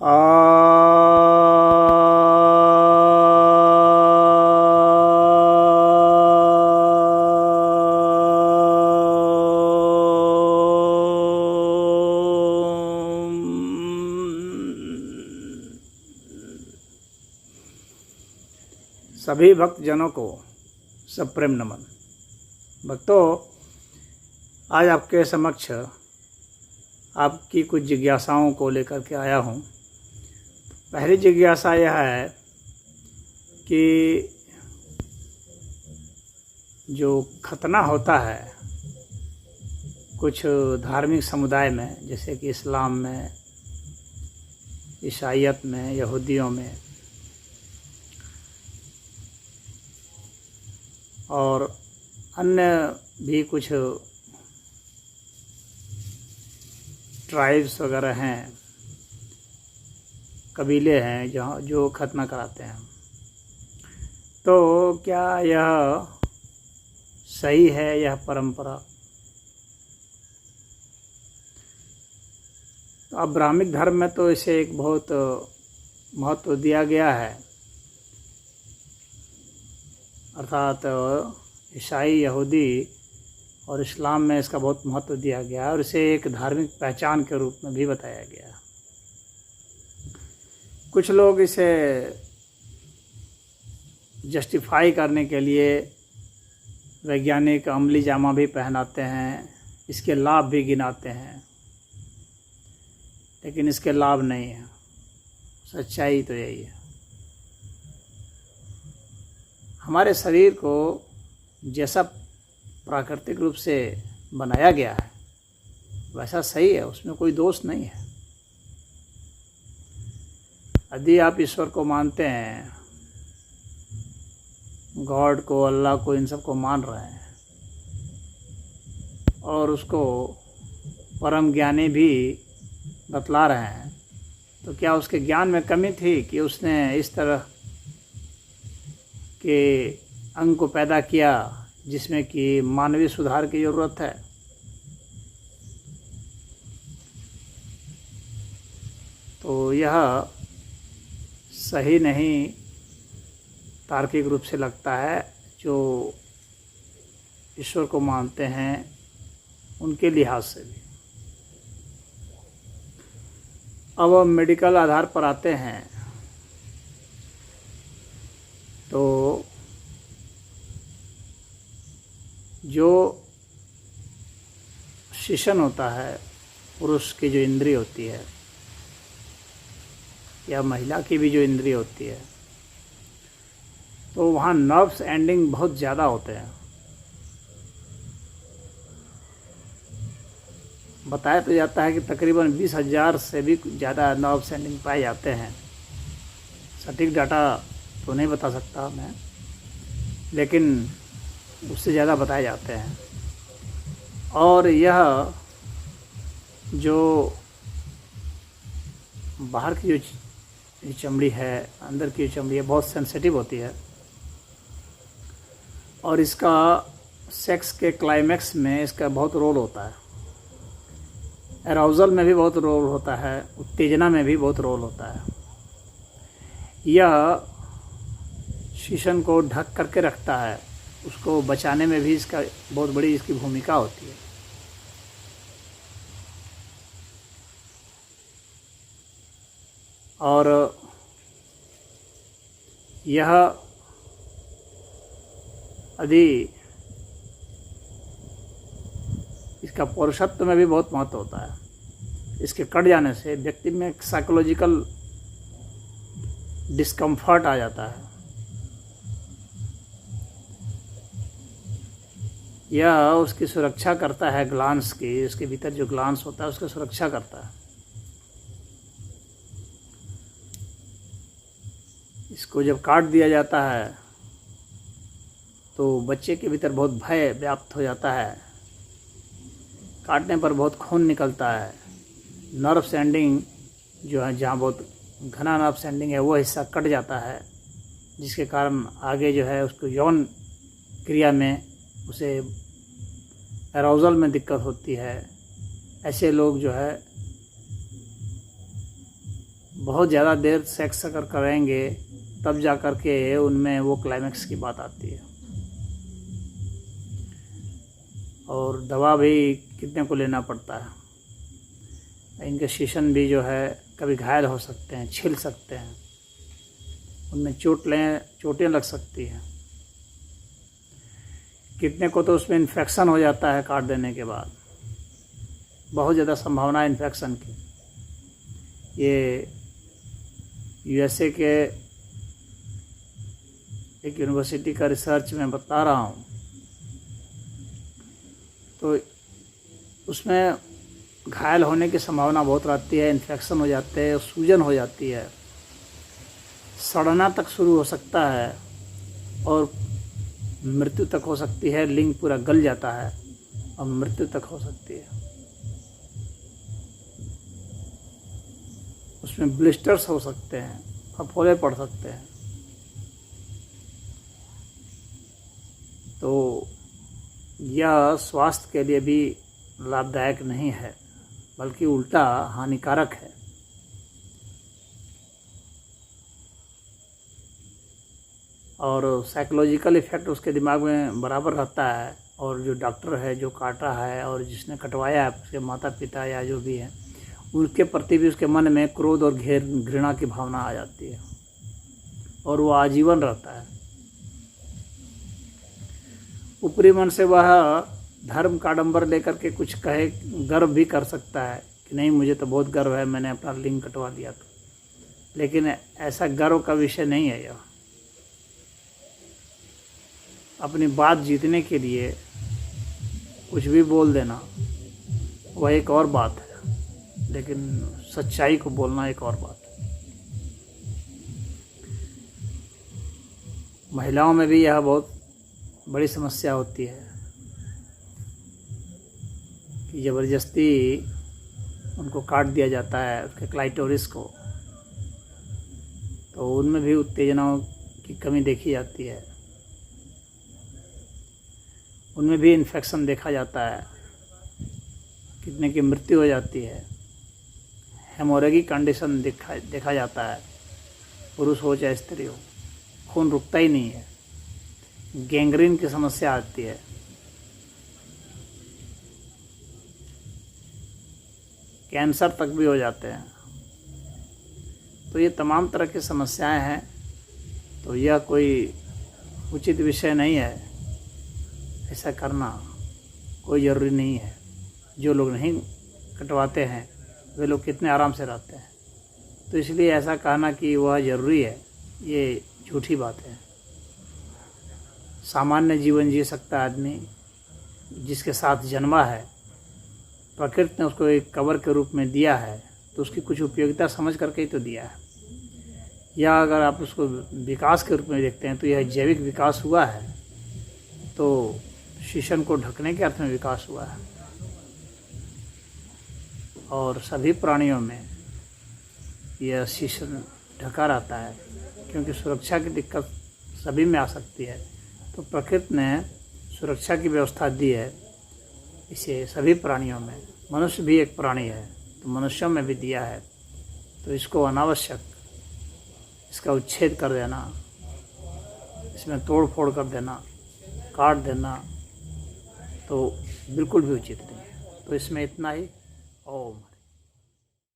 सभी भक्तजनों को सब प्रेम नमन। भक्तों, आज आपके समक्ष आपकी कुछ जिज्ञासाओं को लेकर के आया हूँ। पहली जिज्ञासा यह है कि जो खतना होता है कुछ धार्मिक समुदाय में, जैसे कि इस्लाम में, ईसाईयत में, यहूदियों में और अन्य भी कुछ ट्राइब्स वगैरह हैं, कबीले हैं जहाँ जो खतना कराते हैं। तो क्या यह सही है, यह परंपरा? तो अब ब्राह्मिक धर्म में तो इसे एक बहुत महत्व दिया गया है, अर्थात ईसाई, यहूदी और इस्लाम में इसका बहुत महत्व दिया गया है और इसे एक धार्मिक पहचान के रूप में भी बताया गया है। कुछ लोग इसे जस्टिफाई करने के लिए वैज्ञानिक अमली जामा भी पहनाते हैं, इसके लाभ भी गिनाते हैं, लेकिन इसके लाभ नहीं है। सच्चाई तो यही है, हमारे शरीर को जैसा प्राकृतिक रूप से बनाया गया है वैसा सही है, उसमें कोई दोष नहीं है। यदि आप ईश्वर को मानते हैं, गॉड को, अल्लाह को, इन सब को मान रहे हैं और उसको परम ज्ञानी भी बतला रहे हैं, तो क्या उसके ज्ञान में कमी थी कि उसने इस तरह के अंग को पैदा किया जिसमें कि मानवीय सुधार की ज़रूरत है? तो यह सही नहीं तार्किक रूप से लगता है। जो ईश्वर को मानते हैं उनके लिहाज से भी। अब हम मेडिकल आधार पर आते हैं तो जो शिशन होता है, पुरुष की जो इंद्रिय होती है या महिला की भी जो इंद्रिय होती है, तो वहाँ नर्व्स एंडिंग बहुत ज़्यादा होते हैं। बताया तो जाता है कि तकरीबन 20,000 से भी ज़्यादा नर्व्स एंडिंग पाए जाते हैं। सटीक डाटा तो नहीं बता सकता मैं, लेकिन उससे ज़्यादा बताए जाते हैं। और यह जो बाहर की जो चमड़ी है, अंदर की जो चमड़ी है, बहुत सेंसिटिव होती है और इसका सेक्स के क्लाइमैक्स में इसका बहुत रोल होता है। एराउजल में भी बहुत रोल होता है, उत्तेजना में भी बहुत रोल होता है। यह शिशन को ढक करके रखता है, उसको बचाने में भी इसका बहुत बड़ी इसकी भूमिका होती है। और यह यदि इसका पौरुषत्व में भी बहुत महत्व होता है। इसके कट जाने से व्यक्ति में साइकोलॉजिकल डिस्कम्फर्ट आ जाता है। यह उसकी सुरक्षा करता है, ग्लांस की, उसके भीतर जो ग्लांस होता है उसकी सुरक्षा करता है। इसको जब काट दिया जाता है तो बच्चे के भीतर बहुत भय व्याप्त हो जाता है। काटने पर बहुत खून निकलता है। नर्व सेंडिंग जो है, जहाँ बहुत घना नर्व सेंडिंग है, वो हिस्सा कट जाता है, जिसके कारण आगे जो है उसको यौन क्रिया में, उसे एराउजल में दिक्कत होती है। ऐसे लोग जो है बहुत ज़्यादा देर सेक्स अगर करेंगे तब जा कर के उनमें वो क्लाइमेक्स की बात आती है। और दवा भी कितने को लेना पड़ता है। इनके शीशन भी जो है कभी घायल हो सकते हैं, छिल सकते हैं, उनमें चोटें लग सकती हैं। कितने को तो उसमें इन्फेक्शन हो जाता है काट देने के बाद, बहुत ज़्यादा संभावना है इन्फेक्शन की। ये यूएसए के एक यूनिवर्सिटी का रिसर्च मैं बता रहा हूँ, तो उसमें घायल होने की संभावना बहुत रहती है, इन्फेक्शन हो जाते हैं, सूजन हो जाती है, सड़ना तक शुरू हो सकता है और मृत्यु तक हो सकती है। लिंग पूरा गल जाता है और मृत्यु तक हो सकती है। उसमें ब्लिस्टर्स हो सकते हैं, फफोले पड़ सकते हैं। तो यह स्वास्थ्य के लिए भी लाभदायक नहीं है, बल्कि उल्टा हानिकारक है। और साइकोलॉजिकल इफ़ेक्ट उसके दिमाग में बराबर रहता है। और जो डॉक्टर है, जो काटा है और जिसने कटवाया है, उसके माता पिता या जो भी हैं, उनके प्रति भी उसके मन में क्रोध और घृणा की भावना आ जाती है और वो आजीवन रहता है। ऊपरी मन से वह धर्म का आडंबर लेकर के कुछ कहे, गर्व भी कर सकता है कि नहीं, मुझे तो बहुत गर्व है, मैंने अपना लिंग कटवा दिया था। लेकिन ऐसा गर्व का विषय नहीं है। यह अपनी बात जीतने के लिए कुछ भी बोल देना वह एक और बात है, लेकिन सच्चाई को बोलना एक और बात है। महिलाओं में भी यह बहुत बड़ी समस्या होती है कि ज़बरदस्ती उनको काट दिया जाता है, उसके क्लाइटोरिस को, तो उनमें भी उत्तेजनाओं की कमी देखी जाती है, उनमें भी इन्फेक्शन देखा जाता है, कितने की मृत्यु हो जाती है, हेमोरेजिक कंडीशन देखा जाता है, पुरुष हो चाहे स्त्री हो, खून रुकता ही नहीं है, गैंग्रीन की समस्या आती है। कैंसर तक भी हो जाते हैं। तो ये तमाम तरह की समस्याएं हैं। तो यह कोई उचित विषय नहीं है, ऐसा करना कोई ज़रूरी नहीं है। जो लोग नहीं कटवाते हैं वे लोग कितने आराम से रहते हैं। तो इसलिए ऐसा कहना कि वह ज़रूरी है, ये झूठी बात है। सामान्य जीवन जी सकता आदमी जिसके साथ जन्मा है, प्रकृति ने उसको एक कवर के रूप में दिया है, तो उसकी कुछ उपयोगिता समझ करके ही तो दिया है। या अगर आप उसको विकास के रूप में देखते हैं तो यह जैविक विकास हुआ है, तो शीशन को ढकने के अर्थ में विकास हुआ है। और सभी प्राणियों में यह शीशन ढका रहता है, क्योंकि सुरक्षा की दिक्कत सभी में आ सकती है। तो प्रकृति ने सुरक्षा की व्यवस्था दी है इसे सभी प्राणियों में। मनुष्य भी एक प्राणी है, तो मनुष्यों में भी दिया है। तो इसको अनावश्यक इसका उच्छेद कर देना, इसमें तोड़ फोड़ कर देना, काट देना, तो बिल्कुल भी उचित नहीं है। तो इसमें इतना ही। ओम।